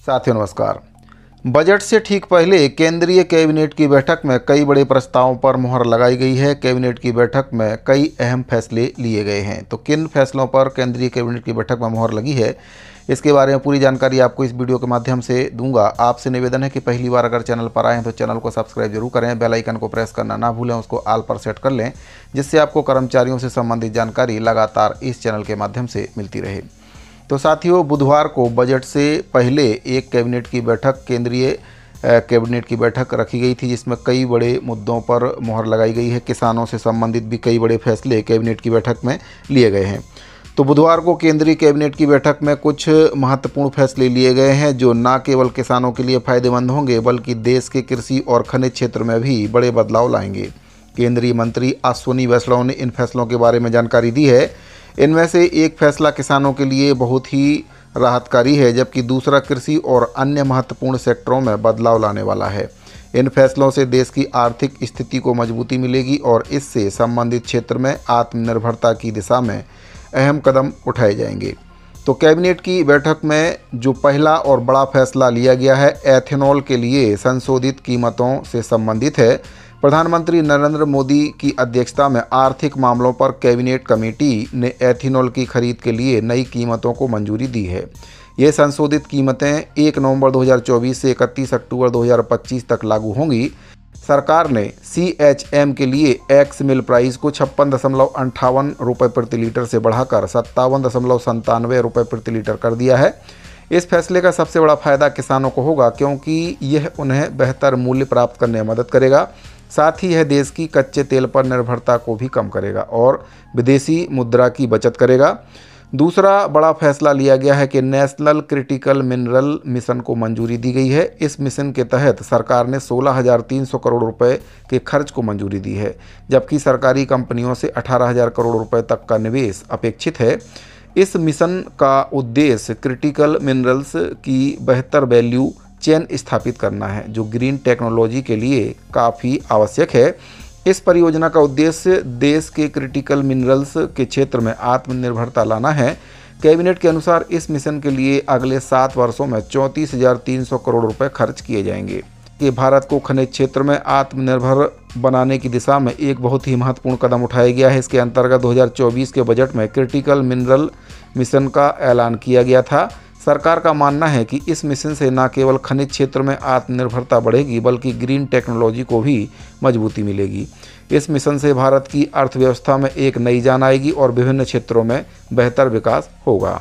साथियों नमस्कार। बजट से ठीक पहले केंद्रीय कैबिनेट की बैठक में कई बड़े प्रस्तावों पर मुहर लगाई गई है। कैबिनेट की बैठक में कई अहम फैसले लिए गए हैं। तो किन फैसलों पर केंद्रीय कैबिनेट की बैठक में मुहर लगी है, इसके बारे में पूरी जानकारी आपको इस वीडियो के माध्यम से दूंगा। आपसे निवेदन है कि पहली बार अगर चैनल पर आए हैं तो चैनल को सब्सक्राइब जरूर करें, बेल आइकन को प्रेस करना ना भूलें, उसको ऑल पर सेट कर लें, जिससे आपको कर्मचारियों से संबंधित जानकारी लगातार इस चैनल के माध्यम से मिलती रहे। तो साथियों, बुधवार को बजट से पहले एक कैबिनेट की बैठक केंद्रीय कैबिनेट की बैठक रखी गई थी, जिसमें कई बड़े मुद्दों पर मुहर लगाई गई है। किसानों से संबंधित भी कई बड़े फैसले कैबिनेट की बैठक में लिए गए हैं। तो बुधवार को केंद्रीय कैबिनेट की बैठक में कुछ महत्वपूर्ण फैसले लिए गए हैं, जो न केवल किसानों के लिए फायदेमंद होंगे बल्कि देश के कृषि और खनिज क्षेत्र में भी बड़े बदलाव लाएंगे। केंद्रीय मंत्री अश्विनी वैष्णव ने इन फैसलों के बारे में जानकारी दी है। इनमें से एक फैसला किसानों के लिए बहुत ही राहतकारी है, जबकि दूसरा कृषि और अन्य महत्वपूर्ण सेक्टरों में बदलाव लाने वाला है। इन फैसलों से देश की आर्थिक स्थिति को मजबूती मिलेगी और इससे संबंधित क्षेत्र में आत्मनिर्भरता की दिशा में अहम कदम उठाए जाएंगे। तो कैबिनेट की बैठक में जो पहला और बड़ा फैसला लिया गया है, एथेनॉल के लिए संशोधित कीमतों से संबंधित है। प्रधानमंत्री नरेंद्र मोदी की अध्यक्षता में आर्थिक मामलों पर कैबिनेट कमेटी ने एथेनॉल की खरीद के लिए नई कीमतों को मंजूरी दी है। ये संशोधित कीमतें 1 नवंबर 2024 से 31 अक्टूबर 2025 तक लागू होंगी। सरकार ने CHM के लिए एक्स मिल प्राइस को 56.58 रुपये प्रति लीटर से बढ़ाकर 57.97 रुपये प्रति लीटर कर दिया है। इस फैसले का सबसे बड़ा फायदा किसानों को होगा, क्योंकि यह उन्हें बेहतर मूल्य प्राप्त करने में मदद करेगा। साथ ही यह देश की कच्चे तेल पर निर्भरता को भी कम करेगा और विदेशी मुद्रा की बचत करेगा। दूसरा बड़ा फैसला लिया गया है कि नेशनल क्रिटिकल मिनरल मिशन को मंजूरी दी गई है। इस मिशन के तहत सरकार ने 16,300 करोड़ रुपए के खर्च को मंजूरी दी है, जबकि सरकारी कंपनियों से 18,000 करोड़ रुपए तक का निवेश अपेक्षित है। इस मिशन का उद्देश्य क्रिटिकल मिनरल्स की बेहतर वैल्यू चेन स्थापित करना है, जो ग्रीन टेक्नोलॉजी के लिए काफ़ी आवश्यक है। इस परियोजना का उद्देश्य देश के क्रिटिकल मिनरल्स के क्षेत्र में आत्मनिर्भरता लाना है। कैबिनेट के अनुसार इस मिशन के लिए अगले 7 वर्षों में 34,300 करोड़ रुपए खर्च किए जाएंगे। ये भारत को खनिज क्षेत्र में आत्मनिर्भर बनाने की दिशा में एक बहुत ही महत्वपूर्ण कदम उठाया गया है। इसके अंतर्गत 2024 के बजट में क्रिटिकल मिनरल मिशन का ऐलान किया गया था। सरकार का मानना है कि इस मिशन से न केवल खनिज क्षेत्र में आत्मनिर्भरता बढ़ेगी बल्कि ग्रीन टेक्नोलॉजी को भी मजबूती मिलेगी। इस मिशन से भारत की अर्थव्यवस्था में एक नई जान आएगी और विभिन्न क्षेत्रों में बेहतर विकास होगा।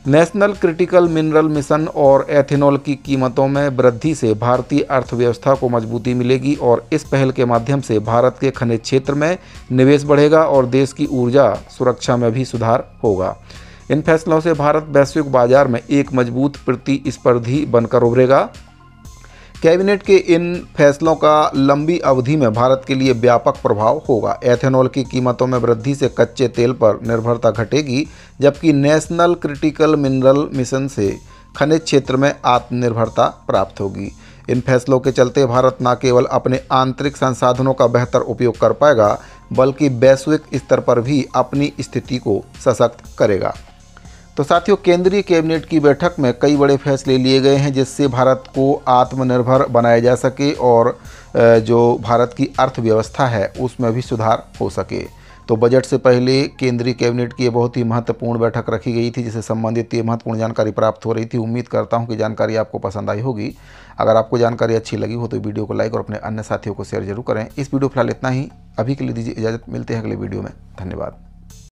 नेशनल क्रिटिकल मिनरल मिशन और एथेनॉल की कीमतों में वृद्धि से भारतीय अर्थव्यवस्था को मजबूती मिलेगी और इस पहल के माध्यम से भारत के खनिज क्षेत्र में निवेश बढ़ेगा और देश की ऊर्जा सुरक्षा में भी सुधार होगा। इन फैसलों से भारत वैश्विक बाजार में एक मजबूत प्रतिस्पर्धी बनकर उभरेगा। कैबिनेट के इन फैसलों का लंबी अवधि में भारत के लिए व्यापक प्रभाव होगा। एथेनॉल की कीमतों में वृद्धि से कच्चे तेल पर निर्भरता घटेगी, जबकि नेशनल क्रिटिकल मिनरल मिशन से खनिज क्षेत्र में आत्मनिर्भरता प्राप्त होगी। इन फैसलों के चलते भारत न केवल अपने आंतरिक संसाधनों का बेहतर उपयोग कर पाएगा बल्कि वैश्विक स्तर पर भी अपनी स्थिति को सशक्त करेगा। तो साथियों, केंद्रीय कैबिनेट की बैठक में कई बड़े फैसले लिए गए हैं, जिससे भारत को आत्मनिर्भर बनाया जा सके और जो भारत की अर्थव्यवस्था है उसमें भी सुधार हो सके। तो बजट से पहले केंद्रीय कैबिनेट की बहुत ही महत्वपूर्ण बैठक रखी गई थी, जिससे संबंधित ये महत्वपूर्ण जानकारी प्राप्त हो रही थी। उम्मीद करता हूं कि जानकारी आपको पसंद आई होगी। अगर आपको जानकारी अच्छी लगी हो तो वीडियो को लाइक और अपने अन्य साथियों को शेयर जरूर करें। इस वीडियो फिलहाल इतना ही। अभी के लिए दीजिए इजाज़त, मिलते हैं अगले वीडियो में। धन्यवाद।